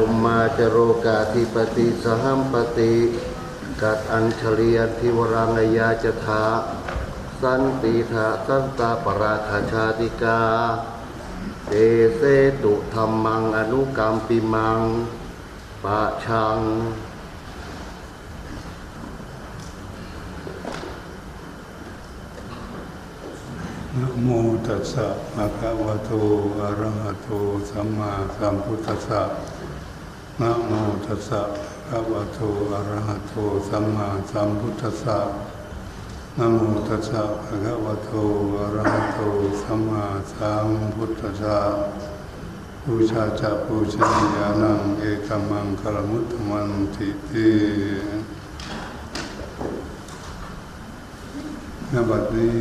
มมาจโรกาธิปติสหัมปติกัดอัญชลียทิวรังยาจถาสันติทะสันตาปราคาชาติกาเตเสตุธรรมังอนุกรรมปิมังปะชังนะโมตัสสะภะคะวะโตอะระหะโตสัมมาสัมพุทธัสสะนะโมตัสสะภะคะวะโตอะระหะโตสัมมาสัมพุทธัสสะนะโมตัสสะภะคะวะโตอะระหะโตสัมมาสัมพุทธัสสะบูชาจะบูชนียานังเอกัมมังคลมุตตมันติติณ บัดนี้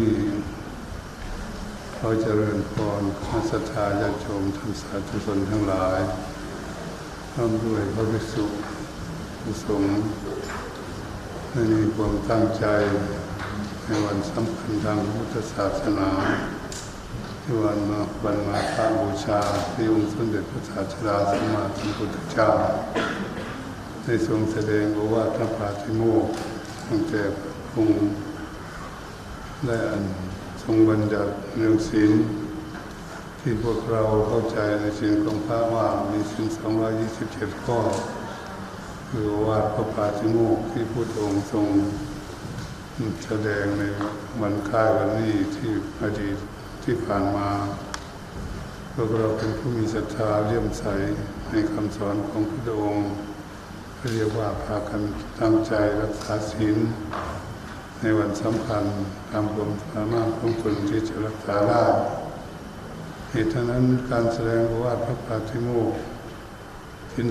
ขอเจริญพรคณะศรัทธาญาติโยมท่านสาธุชนทั้งหลายพร้อมด้วยพระภิกษุผู้สงฆ์ได้มีความตั้งใจในวันสำคัญทางพระพุทธศาสนาที่วันมาฆบูชาที่องค์สมเด็จพระศาสดาสัมมาสัมพุทธเจ้าได้ทรงแสดงโอวาทพระปาติโมกข์ตั้งแต่พระองค์ได้ทรงบัญญัติเรื่องศีลที่พวกเราเข้าใจในศีลของพระว่ามีศีล227 ข้อคือโอวาทพระปาติโมกข์ที่พุทธองค์ทรงแสดงในวันคล้ายวันนี้ที่อดีตที่ผ่านมาพวกเราเป็นผู้มีศรัทธาเลื่อมใสในคำสอนของพระองค์เรียกว่าพากันตั้งใจรักษาศีลในวันสำคัญตามความสามารถของตนที่จะรักษาได้เหตุฉะนั้นการแสดงโอวาทพระปาติโมกข์ศีล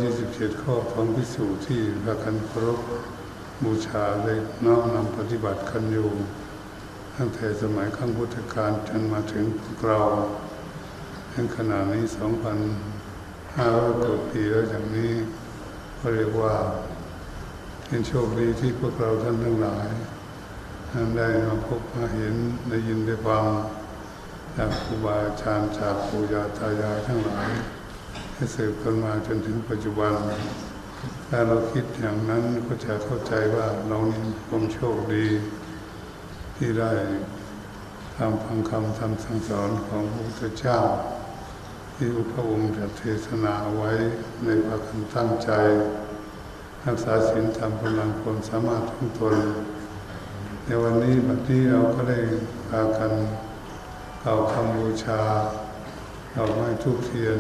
227 ข้อของภิกษุที่พากันเคารพบูชาได้น้อมนำปฏิบัติกันอยู่ตั้งแต่สมัยครั้งพุทธกาลจนมาถึงพวกเราในขณะนี้ 2,500 กว่าปีแล้วอย่างนี้ก็เรียกว่าเป็นโชคดีที่พวกเราท่านทั้งหลายได้มาพบมาเห็นได้ยินได้ฟังจากครูบาอาจารย์จากปู่ย่าตายายทั้งหลายให้สืบกันมาจนถึงปัจจุบันถ้าเราคิดอย่างนั้นก็จะเข้าใจว่าเรานี่ความโชคดีที่ได้ฟังคำสั่งสอนของพระพุทธเจ้าที่พระองค์จะเทศนาไว้ในพระคำตั้งใจรักษาศีลตามกำลังความสามารถของตนในวันนี้บัดนี้เราก็ได้พากันกล่าวคำบูชาดอกไม้ธูปเทียน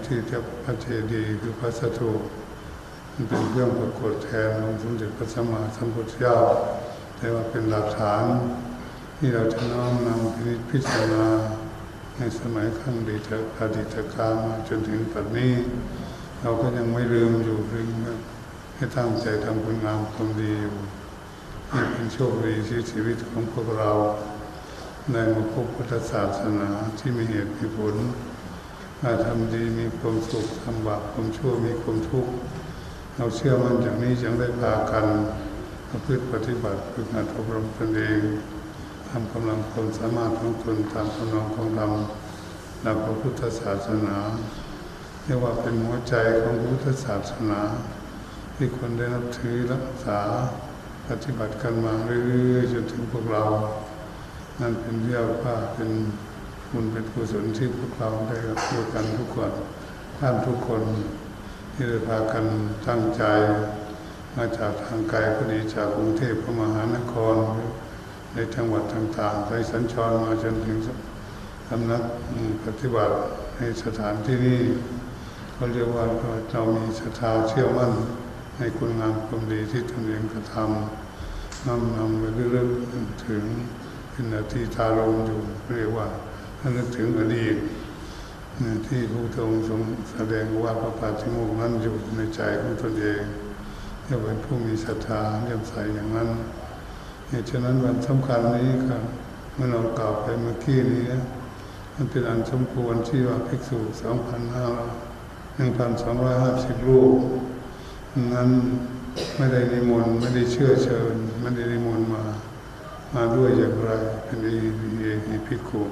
ที่เจ้าพระเจดีย์คือพระสถูปมันเป็นเครื่องปรากฏแทนองค์สมเด็จพระสัมมาสัมพุทธเจ้าแต่ว่าเป็นหลักฐานที่เราจะน้อมนำพิจารณาในสมัยครั้งอดีตการมาจนถึงปัจจุบันนี้เราก็ยังไม่ลืมอยู่ให้ตั้งใจทำคุณงามความดีอยู่นี่เป็นโชคดีที่ชีวิตของพวกเราได้มาพบพุทธศาสนาที่มีเหตุมีผลถ้าทำดีมีความสุขทำบาปความชั่วมีความทุกข์เราเชื่อมั่นอย่างนี้จึงได้พากันประพฤติปฏิบัติฝึกหัดอบรมตนเองทำกำลังความสามารถของตนตามกำลังของธรรมหลักพระพุทธศาสนาเรียกว่าเป็นหัวใจของพุทธศาสนาที่คนได้นับถือรักษาปฏิบัติกันมาเรื่อยๆจนถึงพวกเรานั่นเป็นเรียกว่าเป็นบุญเป็นกุศลที่พวกเราได้รับด้วยกันทุกคนท่านทุกคนที่ได้พากันตั้งใจมาจากทางไกลก็ดีจากกรุงเทพพระมหานครในจังหวัดต่างๆได้สัญจรมาจนถึงสำนักปฏิบัติในสถานที่นี้ก็เรียกว่าเรามีศรัทธาเชื่อมั่นในคุณงามความดีที่ตนเองกระทำนำไปเรื่อยๆถึงเป็นอธิธารมอยู่เรียกว่านึกถึงอดีตที่พระพุทธองค์ทรงแสดงว่าพระปาติโมกข์นั้นอยู่ในใจของตนเองเรียกเป็นผู้มีศรัทธาเลื่อมใสอย่างนั้นเหตุฉะนั้นวันสำคัญนี้ครับเมื่อเรากล่าวไปเมื่อกี้นี้มันเป็นอันสมควรที่ว่าภิกษุ 1,250 รูปนั้นไม่ได้นิมนต์ไม่ได้เชื้อเชิญไม่ได้นิมนต์มาด้วยอย่างไรเป็นภิกขุ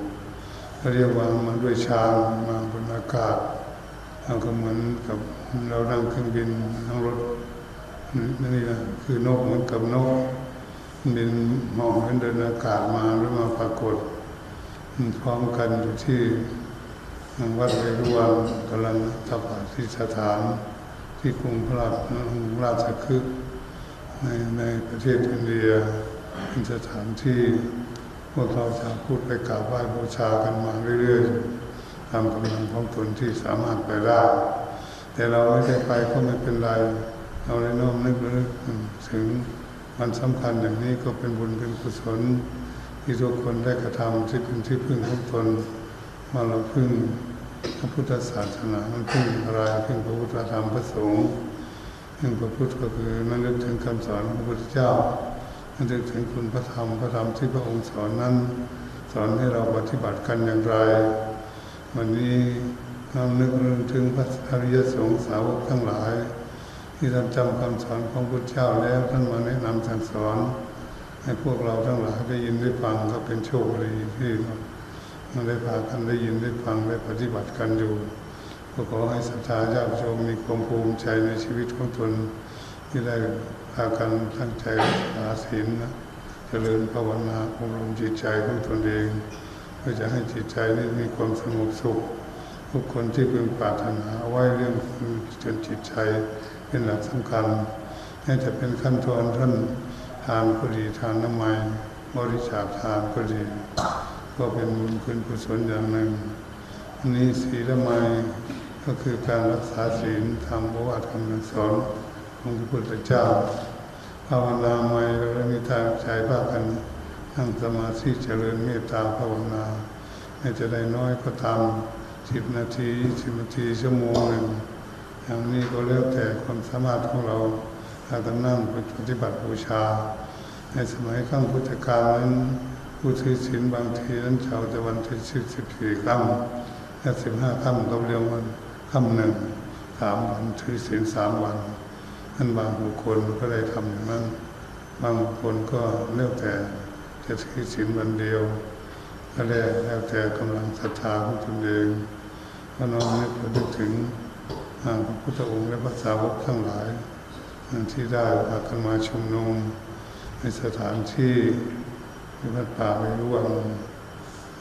เขาเรียกว่ามาด้วยฌานมาบนอากาศ เราก็เหมือนกับเรานั่งเครื่องบินนั่งรถนี่นะคือนกเหมือนกับนกบินมองเห็นเดินอากาศมาหรือมาปรากฏพร้อมกันอยู่ที่วัดเวรุวันกำลังทำที่สถานที่กรุงพระราชคฤห์ในประเทศอินเดียเป็นสถานที่พวกเราชาวพุทธไปกราบไหว้บูชากันมาเรื่อยๆตามกำลังของตนที่สามารถไปได้แต่เราไม่ได้ไปก็ไม่เป็นไรเราได้น้อมนึกถึงวันสำคัญอย่างนี้ก็เป็นบุญเป็นกุศลที่ทุกคนได้กระทำที่เป็นที่พึ่งของตนมาเราพึ่งพระพุทธศาสนามันพึ่งอะไรพึ่งพระพุทธธรรมพระสงฆ์พึ่งพระพุทธก็คือนั่นนึกถึงคำสอนของพระพุทธเจ้านั่นนึกถึงคุณพระธรรมที่พระองค์สอนนั้นสอนให้เราปฏิบัติกันอย่างไรวันนี้น้อมนึกถึงพระอริยสงฆ์สาวกทั้งหลายที่ท่านจำคำสอนของพระพุทธเจ้าแล้วท่านมาแนะนำสั่งสอนให้พวกเราทั้งหลายได้ยินได้ฟังก็เป็นโชคดีที่มันได้พากันได้ยินได้ฟังได้ปฏิบัติกันอยู่ก็ขอให้ศรัทธาญาติโยมมีความภูมิใจในชีวิตของตนที่ได้พากันตั้งใจรักษาศีลนะเจริญภาวนาอบรมจิตใจของตนเองเพื่อจะให้จิตใจนี้มีความสงบสุขทุกคนที่พึงปรารถนาไว้เรื่องจนจิตใจเป็นหลักสำคัญให้จะเป็นขั้นตอนท่านทานก็ดีทานน้ำมันบริจาคทานก็ดีก็เป็นบุญคุณกุศลอย่างหนึ่งอันนี้ศีลไมยก็คือการรักษาศีลทำโอวาทคำสอนของพระพุทธเจ้าภาวนาไมยเราได้มีทางใจพากันนั่งสมาธิเจริญเมตตาภาวนาให้จะได้น้อยก็ทำ10 นาที20 นาทีชั่วโมงหนึ่งอย่างนี้ก็แล้วแต่ความสามารถของเราถ้ากันนั่งปฏิบัติบูชาในสมัยข้างพุทธกาลนั้นผู้ถือศีลบางทีนั้นเช้าแต่วันที่14 ค่ำและ15 ค่ำก็เรียกว่าค่ำหนึ่ง3 วันถือศีล3 วันนั่นบางบุคคลก็ได้ทำอย่างนั้นบางบุคคลก็แล้วแต่จะถือศีลวันเดียวก็แล้วแต่กำลังศรัทธาของตนเองก็น้อมนึกถึงพระพุทธองค์และพระสาวกทั้งหลายที่ได้พากันมาชุมนุมในสถานที่วัดป่าเวรุวัน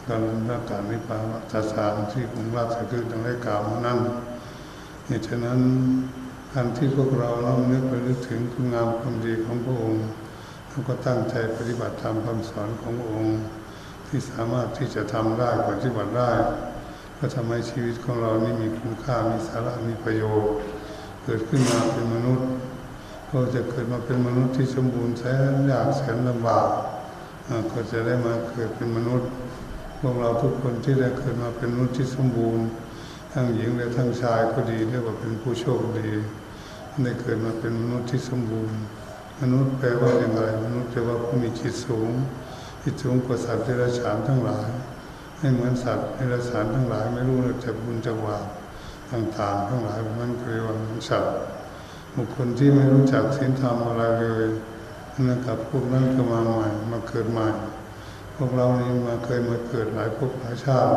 การรักษาในป่าวัดสถานที่กรุงราชคฤห์ดังได้กล่าวมานั้นเหตุฉะนั้นการที่พวกเราน้อมนึกไปนึกถึงคุณงามความดีของพระองค์แล้วก็ตั้งใจปฏิบัติตามคำสอนของพระองค์ที่สามารถที่จะทำได้ปฏิบัติได้ก็ทำให้ชีวิตของเรานี่มีคุณค่ามีสาระมีประโยชน์เกิดขึ้นมาเป็นมนุษย์ก็จะเกิดมาเป็นมนุษย์ที่สมบูรณ์แสนยากแสนลำบากก็จะได้มาเกิดเป็นมนุษย์พวกเราทุกคนที่ได้เกิดมาเป็นมนุษย์ที่สมบูรณ์ทั้งหญิงและทั้งชายก็ดีเรียกว่าเป็นผู้โชคดีได้เกิดมาเป็นมนุษย์ที่สมบูรณ์มนุษย์แปลว่าอย่างไรมนุษย์แปลว่าผู้มีจิตสูงจิตสูงกว่าสัตว์เดรัจฉานทั้งหลายให้เหมือนสัตว์เดรัจฉานทั้งหลายไม่รู้จักบุญจักบาปต่างๆทั้งหลายมันคือว่าเหมือนสัตว์บุคคลที่ไม่รู้จักศีลธรรมอะไรเลยนะครับพวกนั้นก็มาใหม่มาเกิดใหม่พวกเรานี่เคยมาเกิดหลายภพหลายชาติ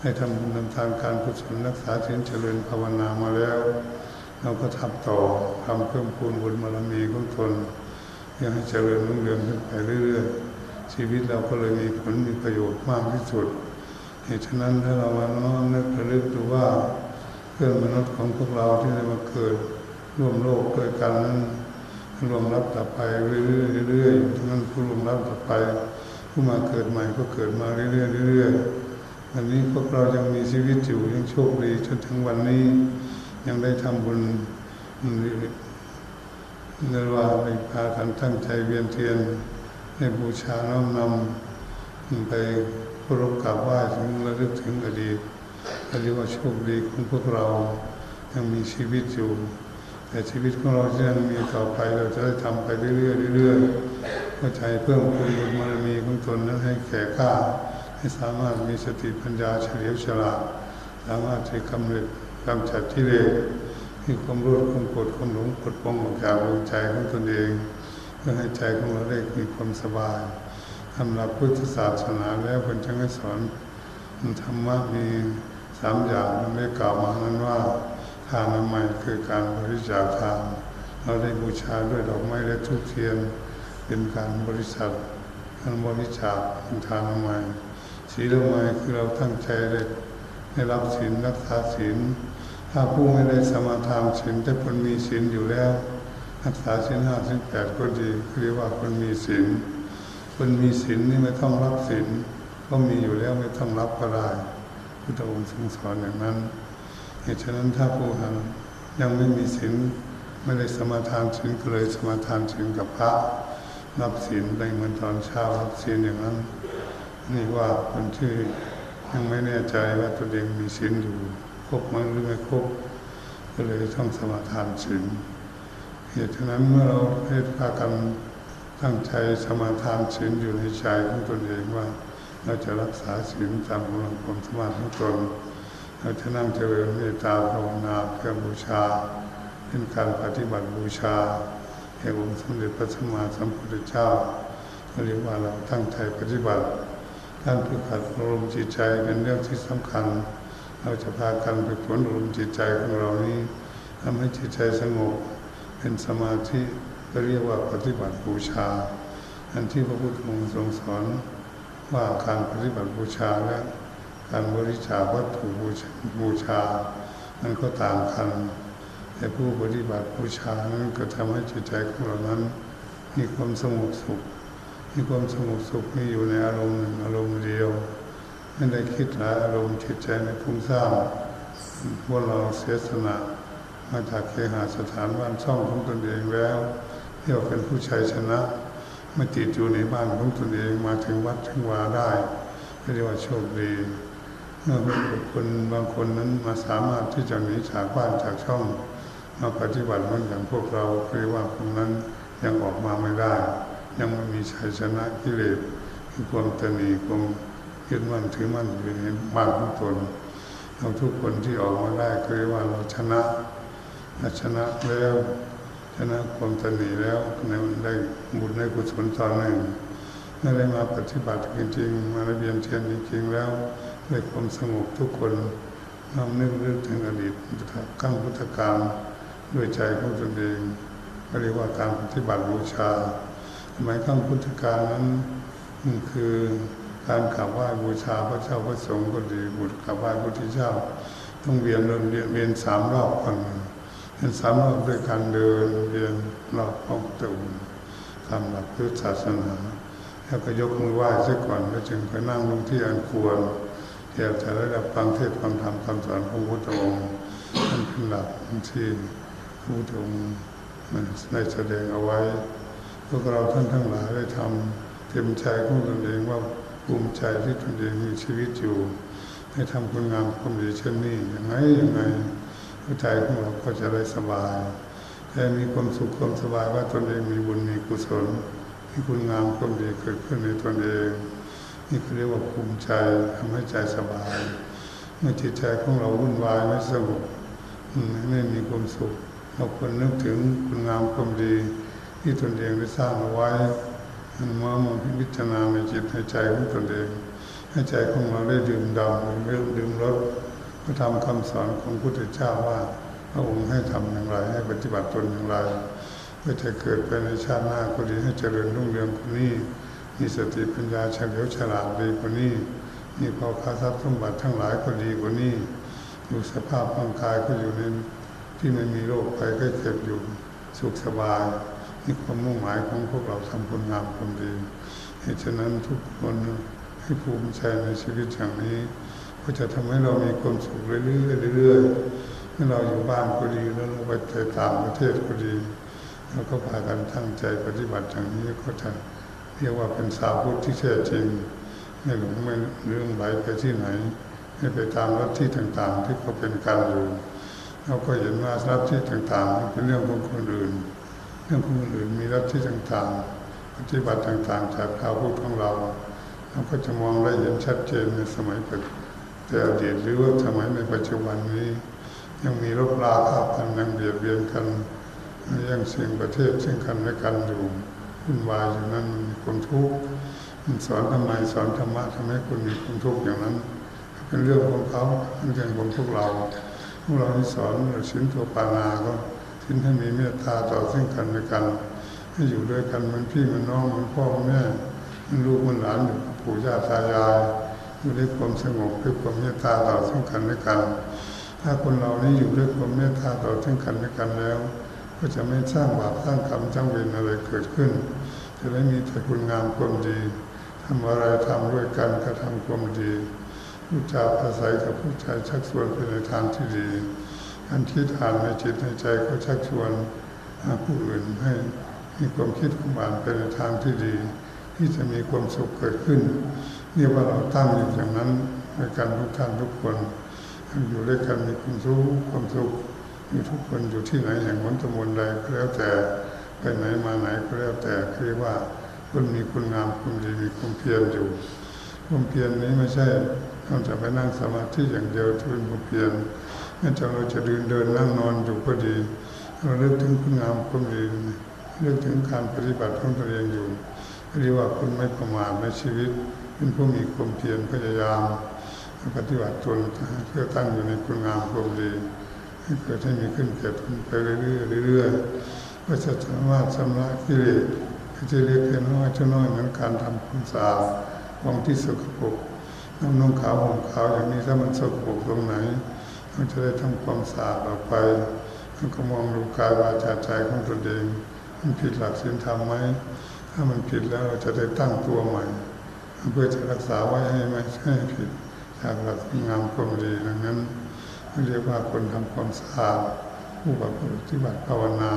ให้ทำบุญทำทานการกุศลรักษาศีลเจริญภาวนามาแล้วเราก็ทำต่อทำเพิ่มพูนบุญบารมีของตนยังให้เจริญรุ่งเรืองขึ้นไปเรื่อยๆชีวิตเราก็เลยมีผลมีประโยชน์มากที่สุดเหตุฉะนั้นถ้าเรามาน้อมนึกระลึกดูว่าเพื่อนมนุษย์ของพวกเราที่ได้มาเกิดร่วมโลกด้วยกันนั้นรวมรับต่อไปเรื่อยๆทั้งนั้นผู้รวมรับต่อไปผู้มาเกิดใหม่ก็เกิดมาเรื่อยๆวันนี้พวกเรายังมีชีวิตอยู่ยังโชคดีจนถึงวันนี้ยังได้ทำบุญเรียกว่าได้พากันตั้งใจเวียนเทียนให้บูชาน้อมนำไปเคารพกราบไหว้ถึงระลึกถึงอดีตเรียกว่าโชคดีของพวกเรายังมีชีวิตอยู่แต่ชีวิตของเราที่ยังมีต่อไปเราจะได้ทำไปเรื่อยๆเข้าใจเพิ่มพูนบุญบารมีของตนนั้นให้แก่กล้าให้สามารถมีสติปัญญาเฉลียวฉลาดสามารถที่กำจัดกิเลสที่ความรู้ความโกรธความหลงปลดปล่อยออกจากดวงใจของตนเองเพื่อให้ใจของเราได้มีความสบายสำหรับพุทธศาสนาแล้วคนจึงให้สอนธรรมะมี 3 อย่างนั้นได้กล่าวมานั้นว่าทานน้ำมันคือการบริจาคทานเราได้บูชาด้วยดอกไม้และธูปเทียนเป็นการบริจาคทานน้ำมันศีลไม้คือเราตั้งใจได้รับศีลรักษาศีลถ้าผู้ไม่ได้สมาทานศีลแต่คนมีศีลอยู่แล้วรักษาศีล 5 ศีล 8ก็ดีเรียกว่าคนมีศีลคนมีศีลนี่ไม่ต้องรับศีลก็มีอยู่แล้วไม่ต้องรับก็ได้พุทธองค์ทรงสอนอย่างนั้นเหตุฉะนั้นถ้าผู้นั้นยังไม่มีศีลไม่ได้สมาทานศีลก็เลยสมาทานศีลกับพระรับศีลได้เหมือนตอนเช้ารับศีลอย่างนั้นนี่ว่าคนที่ยังไม่แน่ใจว่าตัวเองมีศีลอยู่ครบมั้งหรือไม่ครบก็เลยต้องสมาทานศีลเหตุฉะนั้นเมื่อเราให้พากันตั้งใจสมาทานศีลอยู่ในใจของตนเองว่าเราจะรักษาศีลตามกำลังความสามารถของตนเราจะนั่งเจริญเมตตาภาวนาเพื่อบูชาเป็นการปฏิบัติบูชาแห่งองค์สมเด็จพระสัมมาสัมพุทธเจ้าเขาเรียกว่าเราตั้งใจปฏิบัติการฝึกหัดอารมณ์จิตใจเป็นเรื่องที่สำคัญเราจะพากันฝึกฝนอารมณ์จิตใจของเรานี้ทำให้จิตใจสงบเป็นสมาธิก็เรียกว่าปฏิบัติบูชาอันที่พระพุทธองค์ทรงสอนว่าการปฏิบัติบูชาและการบริจาควัตถุบูชามันก็ต่างกันแต่ผู้ปฏิบัติบูชานั้นก็ทำให้จิตใจของเรานั้นมีความสงบสุขมีความสงบสุขมีอยู่ในอารมณ์หนึ่งอารมณ์เดียวไม่ได้คิดหลายอารมณ์จิตใจในฟุ้งซ่านพวกเราเสียสละมาจากเคหสถานบ้านช่องของตนเองแล้วเรียกว่าเป็นผู้ชัยชนะไม่ติดอยู่ในบ้านของตนเองมาถึงวัดถึงวาได้เรียกว่าโชคดีเมื่อคนบางคนนั้นมาสามารถที่จะหนีจากบ้านจากช่องมาปฏิบัติเหมือนอย่างพวกเราคือว่าคนนั้นยังออกมาไม่ได้ยังไม่มีชัยชนะกิเลสคือความตนีความยึดมั่นถือมั่นอยู่ในบ้านของตนเราทุกคนที่ออกมาได้คือว่าเราชนะแล้วชนะความตนีแล้วในได้บุญได้กุศลตอนหนึ่งเมื่อได้มาปฏิบัติจริงๆมาเรียนเทียนจริงๆแล้วได้ความสงบทุกคนน้อมนึกถึงอดีตขั้งพุทธกาลด้วยใจของตนเองก็เรียกว่าการปฏิบัติบูชาสมัยขั้งพุทธกาลนั้นคือการกราบไหว้บูชาพระเจ้าพระสงฆ์ก็ดีบุตรกราบไหว้พระพุทธเจ้าต้องเวียน3 รอบก่อนเป็น3 รอบด้วยการเดินเวียนรอบพระพุทธองค์ตามหลักพุทธศาสนาแล้วก็ยกมือไหว้ซะก่อนแล้วจึงไปนั่งลงที่อันควรเที่ยวจะได้รับฟังเทศน์ฟังธรรมคำสอนของพระพุทธองค์นั่นเป็นหลักที่พระพุทธองค์ได้แสดงเอาไว้พวกเราท่านทั้งหลายได้ทำเต็มใจของตนเองว่าภูมิใจที่ตนเองมีชีวิตอยู่ให้ทำคุณงามความดีเช่นนี้อย่างไงใจของเราก็จะได้สบายแต่มีความสุขความสบายว่าตนเองมีบุญมีกุศลมีคุณงามความดีเกิดขึ้นในตนเองนี่เขาเรียกว่าภูมิใจทำให้ใจสบายเมื่อจิตใจของเราวุ่นวายไม่สงบไม่มีความสุขเราควรนึกถึงคุณงามความดีที่ตนเองได้สร้างเอาไว้มาพิจารณาในจิตในใจของตนเองให้ใจของเราได้ดื่มรสพระธรรมคำสอนของพระพุทธเจ้าว่าพระองค์ให้ทำอย่างไรให้ปฏิบัติตนอย่างไรเพื่อจะเกิดไปในชาติหน้าก็ดีให้เจริญรุ่งเรืองคนนี้มีสติปัญญาเฉลียวฉลาดดีกว่านี้มีพอค้าทรัพย์สมบัติทั้งหลายก็ดีกว่านี้อยู่สภาพร่างกายก็อยู่ในที่ไม่มีโรคภัยไข้เจ็บอยู่สุขสบายนี่ความมุ่งหมายของพวกเราทำคุณงามความดีเหตุฉะนั้นทุกคนให้ภูมิใจในชีวิตอย่างนี้ก็จะทำให้เรามีความสุขเรื่อยๆเมื่อเราอยู่บ้านก็ดีแล้วเราไปต่างประเทศก็ดีเราก็พากันตั้งใจปฏิบัติอย่างนี้ก็จะเรียกว่าเป็นสาวพุทธที่แท้จริงไม่หลงไม่เรื่องไหลไปที่ไหนไม่ไปตามลัทธิต่างๆที่เขาเป็นการอยู่เราก็เห็นว่าลัทธิต่างๆเป็นเรื่องของคนอื่นเรื่องของคนอื่นมีลัทธิต่างๆปฏิบัติต่างๆจากชาวพุทธของเราก็จะมองได้เห็นชัดเจนในสมัยแต่อดีตหรือว่าสมัยในปัจจุบันนี้ยังมีรบราฆ่าฟันยังเบียดเบียนกันยังเสี่ยงประเทศซึ่งกันและกันอยู่วุ่นวายอยู่นั้นมีความทุกข์สอนทำไมสอนธรรมะทำให้คุณมีความทุกข์อย่างนั้น เป็นเรื่องของเขาเป็นเรื่องของพวกเราที่สอนศีลตัวปานาก็ศีลให้มีเมตตาต่อซึ่งกันและกันให้อยู่ด้วยกันเหมือนพี่เหมือนน้องเหมือนพ่อแม่เหมือนลูกเหมือนหลานอยู่ปู่ย่าตายายอยู่ด้วยความสงบด้วยความเมตตาต่อซึ่งกันและกันถ้าคนเรานี้อยู่ด้วยความเมตตาต่อซึ่งกันและกันแล้วก็จะไม่สร้างบาปสร้างกรรมสร้างเวรอะไรเกิดขึ้นจะได้มีแต่คุณงามความดีทำอะไรทำด้วยกันกระทำความดีพูดจาอาศัยกับผู้ใจชักชวนไปในทางที่ดีการคิดอ่านในจิตในใจก็ชักชวนผู้อื่นให้มีความคิดความอ่านไปในทางที่ดีที่จะมีความสุขเกิดขึ้นนี่ว่าเราตั้งอยู่อย่างนั้นในการทุกท่านทุกคนอยู่ด้วยกันมีความสุขอยู่ทุกคนอยู่ที่ไหนอย่างวันตะมนใดก็แล้วแต่ไปไหนมาไหนก็แล้วแต่เรียกว่าคนมีคุณงามความดีมีความเพียรอยู่ความเพียรนี้ไม่ใช่เราจะไปนั่งสมาธิอย่างเดียวที่เป็นความเพียรแม้แต่เราจะเดินนั่งนอนอยู่ก็ดีเราเลือกถึงคุณงามความดีเลือกถึงการปฏิบัติของตัวเองอยู่เรียกว่าคุณไม่ประมาทในชีวิตเป็นผู้มีความเพียรพยายามปฏิบัติตนเพื่อตั้งอยู่ในคุณงามความดีให้เกิดให้มีขึ้นเกิดไปเรื่อยๆก็จะสามารถชำระกิเลสที่เล็กน้อยเหมือนการทำความสะอาดของที่สกปรกน้ำนุ่งขาวห่มขาวอย่างนี้ถ้ามันสกปรกตรงไหนเราจะได้ทำความสะอาดออกไปแล้วก็มองดูกายวาจาใจของตนเองมันผิดหลักศีลธรรมไหมถ้ามันผิดแล้วเราจะได้ตั้งตัวใหม่เพื่อจะรักษาไว้ให้ไม่ให้ผิดจากหลักงามความดีดังนั้นเรียกว่าคนทำความสะอาดผู้ปฏิบัติภาวนา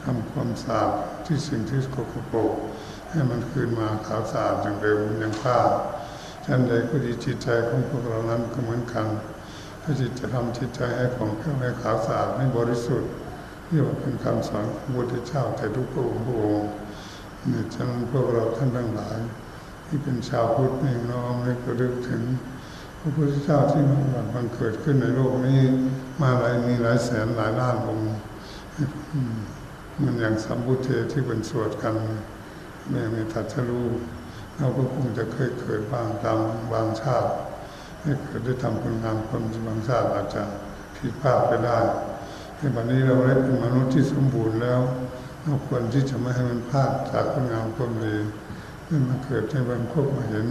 ทำความสะอาดที่สิ่งที่สกปรกให้มันคืนมาขาวสะอาดอย่างเดิมอย่างผ้าชั้นใดก็ดีจิตใจของพวกเรานั้นก็เหมือนกันถ้าจิตจะทำจิตใจให้ของแข็งให้ขาวสะอาดให้บริสุทธิ์นี่ว่าเป็นคำสอนของพระพุทธเจ้าแต่ทุกพระองค์เนี่ยฉะนั้นพวกเราท่านทั้งหลายที่เป็นชาวพุทธนี่น้อมนึกระลึกถึงพระพุทธเจ้าที่มันเกิดขึ้นในโลกนี้มามีหลายแสนหลายล้านองค์มันอย่างสัมพุทเทที่เป็นสวดกันไม่มีตรัสรู้เราก็คงจะเคยเกิดบางตามบางชาติให้เกิดได้ทำคุณงามความดีบางชาติอาจจะผิดพลาดไปได้แต่วันนี้เราได้เป็นมนุษย์ที่สมบูรณ์แล้วเราควรที่จะไม่ให้มันพลาดจากคุณงามความดีให้มันเกิดให้มันพบมาเห็น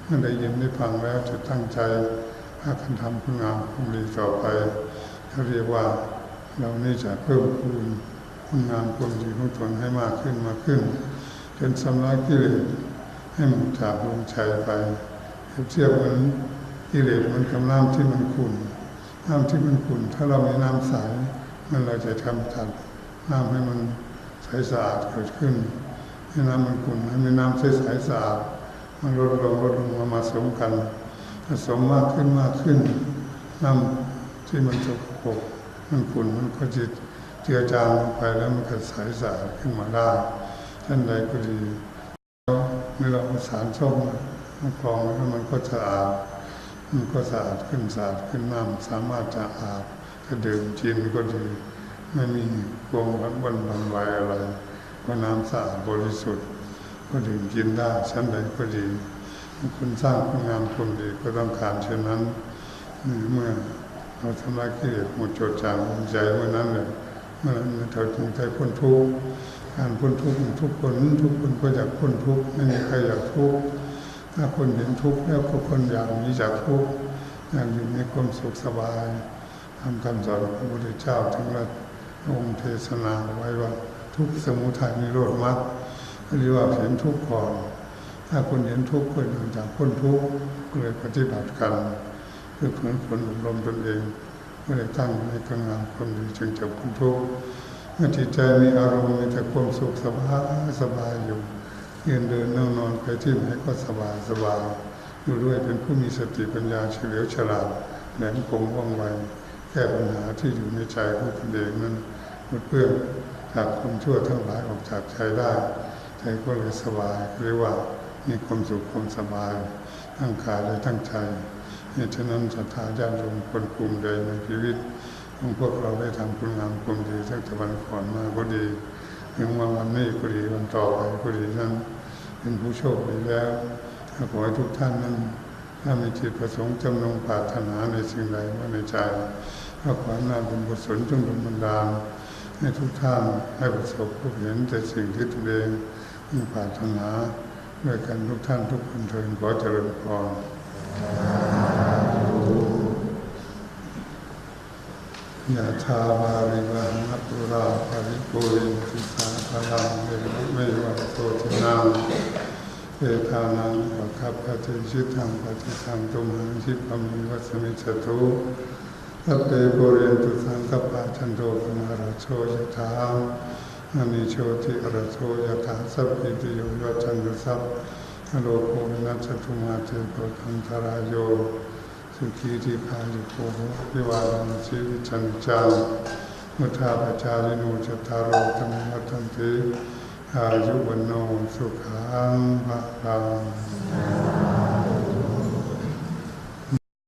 เมื่อได้ยินได้ฟังแล้วจะตั้งใจพากันทำคุณงามความดีต่อไปเขาเรียกว่าเรานี่จะเพิ่มพูนคุณงามความดีของตนให้มากขึ้นจนชำระกิเลสให้มันจากดวงใจไปเทียบเหมือนกิเลสมันกับน้ำที่มันขุ่นน้ำที่มันขุ่นถ้าเรามีน้ำใสมันเราจะทำจัดน้ำให้มันใสสะอาดเกิดขึ้นให้น้ำมันขุ่นให้มีน้ำใสสะอาดมันลดลงมาสมกันผสมมากขึ้นน้ำที่มันสกปรกมันขุ่นมันก็จะเจือจางลงไปแล้วมันก็ใสสะอาดขึ้นมาได้ท่านใดก็ดีเมื่อเราสารส้มมากรองแล้วมันก็สะอาดขึ้นน้ำสามารถจะอาบจะดื่มกินก็ดีไม่มีความวันไหวอะไรเพราะน้ำสะอาดบริสุทธิ์ก็ดื่มกินได้ชั้นใดก็ดีคุณสร้างคุณงามความดีก็ต้องการเช่นนั้นเมื่อเราทำลายกิเลสหมดจดจางใจเมื่อนั้นเลยเมื่อนั้นเราถึงใจพ้นทุกข์การพ้นทุกข์ทุกคนก็อยากพ้นทุกข์ไม่มีใครอยากทุกข์ถ้าคนเห็นทุกข์แล้วก็คนอยากหนีจากทุกข์อยากอยู่ในความสุขสบายทำคำสอนของพระพุทธเจ้าถึงว่าองค์เทศนาไว้ว่าทุกข์สมุทัยนิโรธมรรคเรียกว่าเห็นทุกข์ก่อนถ้าคนเห็นทุกข์ก็อยากจะพ้นทุกข์ก็เลยปฏิบัติกันเพื่อฝึกฝนอบรมตนเองเพื่อตั้งในคุณงามความดีจึงจะพ้นทุกข์เมื่อจิตใจมีอารมณ์มีแต่ความสุขสบายอยู่ยืนเดินนั่งนอนไปที่ไหนก็สบายอยู่ด้วยเป็นผู้มีสติปัญญาเฉลียวฉลาดแหลมคมว่องไวแก้ปัญหาที่อยู่ในใจของตนเองนั้นเพื่อจากความชั่วทั้งหลายออกจากใจได้ใจก็เลยสบายเรียกว่ามีความสุขความสบายทั้งกายและทั้งใจเหตุฉะนั้นศรัทธาญาติโยมคนกลุ่มใดในชีวิตของพวกเราได้ทำคุณงามความดีตั้งแต่วันก่อนมาก็ดีถึงวันนี้ก็ดีวันต่อไปก็ดีนั้นเป็นผู้โชคดีแล้วขอให้ทุกท่านนั้น ถ้ามีจิตประสงค์จำนงปรารถนาในสิ่งใดไว้ในใจก็ขออำนาจบุญกุศลจงดลบันดาลให้ทุกท่านให้ประสบพบเห็นแต่สิ่งที่ตนเองปรารถนาด้วยกันทุกท่านทุกคนเถิดขอเจริญพรยะถาวาริวหาปุราภริปุเรนติสาคลังเมวะโตทินังเอตานังปะคัปปะติชิตังปฏิสังตุมหังชิปะมิวัสมิจฉตุสัพเพปุเรนตุสังกปะจันโทปนะระโชยถาอานิโชติระโชยถาสัพพิติโยยัจฉันตุสัพพะโลกโภวินัสสตุมาเตโกทันทรายโยสุขีทีคายุโกวิวารังสีวิจันจังมุทาปจาริโนจตารโอธรรมวัฏันติอายุวันโนสุขังภะลัง